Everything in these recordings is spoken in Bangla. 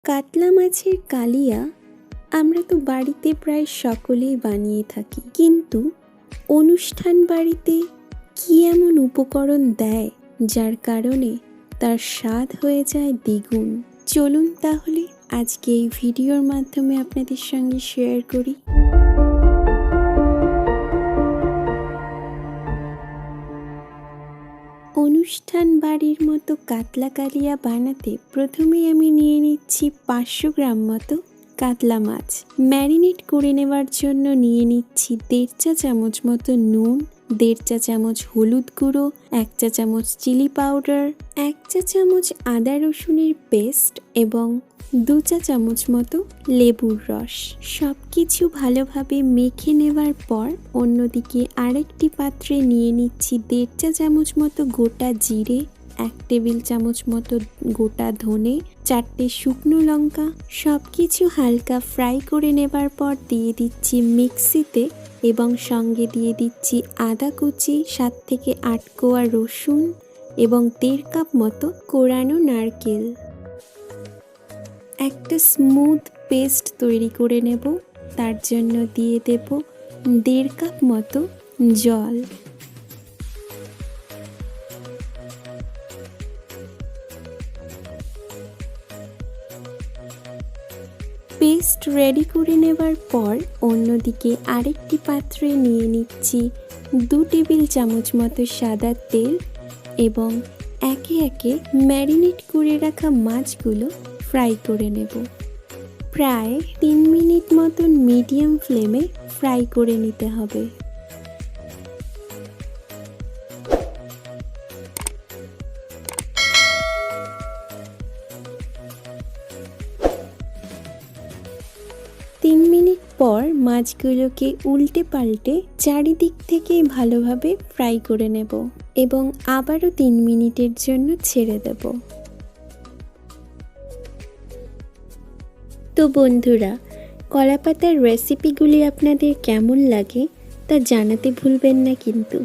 কাতলা মাছের কালিয়া আমরা তো বাড়িতে প্রায় সকলেই বানিয়ে থাকি, কিন্তু অনুষ্ঠান বাড়িতে কি এমন উপকরণ দেয় যার কারণে তার স্বাদ হয়ে যায় দ্বিগুণ। চলুন তাহলে আজকে এই ভিডিওর মাধ্যমে আপনাদের সঙ্গে শেয়ার করি। অনুষ্ঠান বাড়ির মতো কাতলা কালিয়া বানাতে প্রথমেই আমি নিয়ে নিচ্ছি 500 গ্রাম মতো কাতলা মাছ। ম্যারিনেট করে নেওয়ার জন্য নিয়ে নিচ্ছি 1.5 চা চামচ মতো নুন, 1.5 চা চামচ হলুদ গুঁড়ো, 1 চা চামচ চিলি পাউডার, 1 চা চামচ আদা রসুনের পেস্ট এবং 2 চা চামচ মতো লেবুর রস। সব কিছু ভালোভাবে মেখে নেওয়ার পর অন্যদিকে আরেকটি পাত্রে নিয়ে নিচ্ছি 1.5 চা চামচ মতো গোটা জিরে, 1 টেবিল চামচ মতো গোটা ধনে, 4টে শুকনো লঙ্কা। সব কিছু হালকা ফ্রাই করে নেবার পর দিয়ে দিচ্ছি মিক্সিতে এবং সঙ্গে দিয়ে দিচ্ছি আদা কুচি, 7 থেকে 8 কোয়া রসুন এবং 1.5 কাপ মতো কোরানো নারকেল। একটা স্মুথ পেস্ট তৈরি করে নেব, তার জন্য দিয়ে দেব 1.5 কাপ মতো জল। পেস্ট রেডি করে নেবার পর অন্যদিকে আরেকটি পাত্রে নিয়ে নিচ্ছি 2 টেবিল চামচ মতো সাদা তেল এবং একে একে ম্যারিনেট করে রাখা মাছগুলো ফ্রাই করে নেব। প্রায় 3 মিনিট মতন মিডিয়াম ফ্লেমে ফ্রাই করে নিতে হবে। মিনিট পর মাছগুলোকে উল্টে পাল্টে চারিদিক থেকে ভালোভাবে ফ্রাই করে নেব এবং আবারও 3 মিনিটের জন্য ছেড়ে দেব। তো বন্ধুরা, কলাপাতার রেসিপিগুলি আপনাদের কেমন লাগে তা জানাতে ভুলবেন না কিন্তু।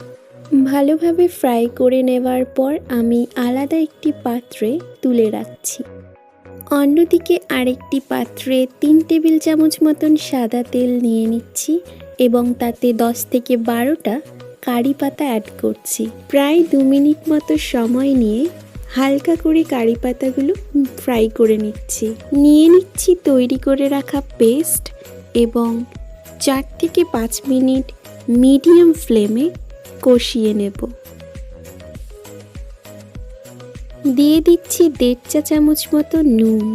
ভালোভাবে ফ্রাই করে নেওয়ার পর আমি আলাদা একটি পাত্রে তুলে রাখছি। অন্যদিকে আরেকটি পাত্রে 3 টেবিল চামচ মতন সাদা তেল নিয়ে নিচ্ছি এবং তাতে 10 থেকে 12টা কারি পাতা অ্যাড করছি। প্রায় 2 মিনিট মতো সময় নিয়ে হালকা করে কারি পাতাগুলো ফ্রাই করে নিচ্ছি। নিয়ে নিচ্ছি তৈরি করে রাখা পেস্ট এবং 4 থেকে 5 মিনিট মিডিয়াম ফ্লেমে কষিয়ে নেব। দিয়ে দিচ্ছি 1.5 চা চামচ মতো নুন।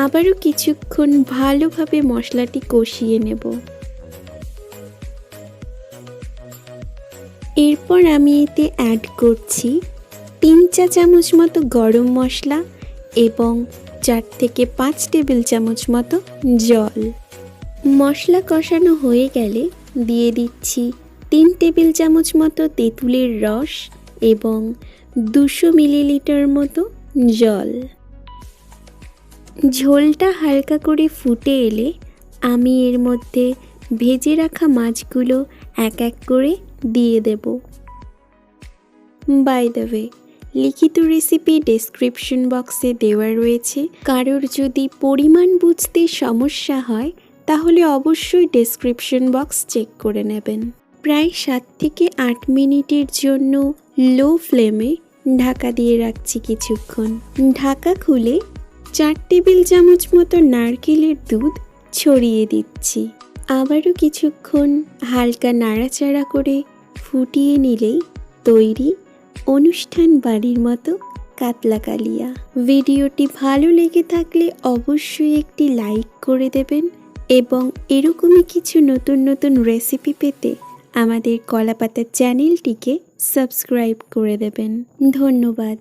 আবারও কিছুক্ষণ ভালোভাবে মশলাটি কষিয়ে নেব। এরপর আমি এতে অ্যাড করছি 3 চা চামচ মতো গরম মশলা এবং 4 থেকে 5 টেবিল চামচ মতো জল। মশলা কষানো হয়ে গেলে দিয়ে দিচ্ছি 3 টেবিল চামচ মতো তেঁতুলের রস এবং 200 মিলিলিটার মতো জল। ঝোলটা হালকা করে ফুটে এলে আমি এর মধ্যে ভেজে রাখা মাছগুলো এক এক করে দিয়ে দেব। বাই দ্য ওয়ে, লিখিত রেসিপি ডেসক্রিপশন বক্সে দেওয়া রয়েছে। কারোর যদি পরিমাণ বুঝতে সমস্যা হয় তাহলে অবশ্যই ডেসক্রিপশন বক্স চেক করে নেবেন। প্রায় 7 থেকে 8 মিনিটের জন্য লো ফ্লেমে ঢাকা দিয়ে রাখছি কিছুক্ষণ। ঢাকা খুলে 4 টেবিল চামচ মতো নারকেলের দুধ ছড়িয়ে দিচ্ছি। আবারও কিছুক্ষণ হালকা নাড়াচাড়া করে ফুটিয়ে নিলেই তৈরি অনুষ্ঠান বাড়ির মতো কাতলা কালিয়া। ভিডিওটি ভালো লেগে থাকলে অবশ্যই একটি লাইক করে দেবেন এবং এরকমই কিছু নতুন নতুন রেসিপি পেতে আমাদের কলাপাতা চ্যানেলটিকে সাবস্ক্রাইব করে দেবেন। ধন্যবাদ।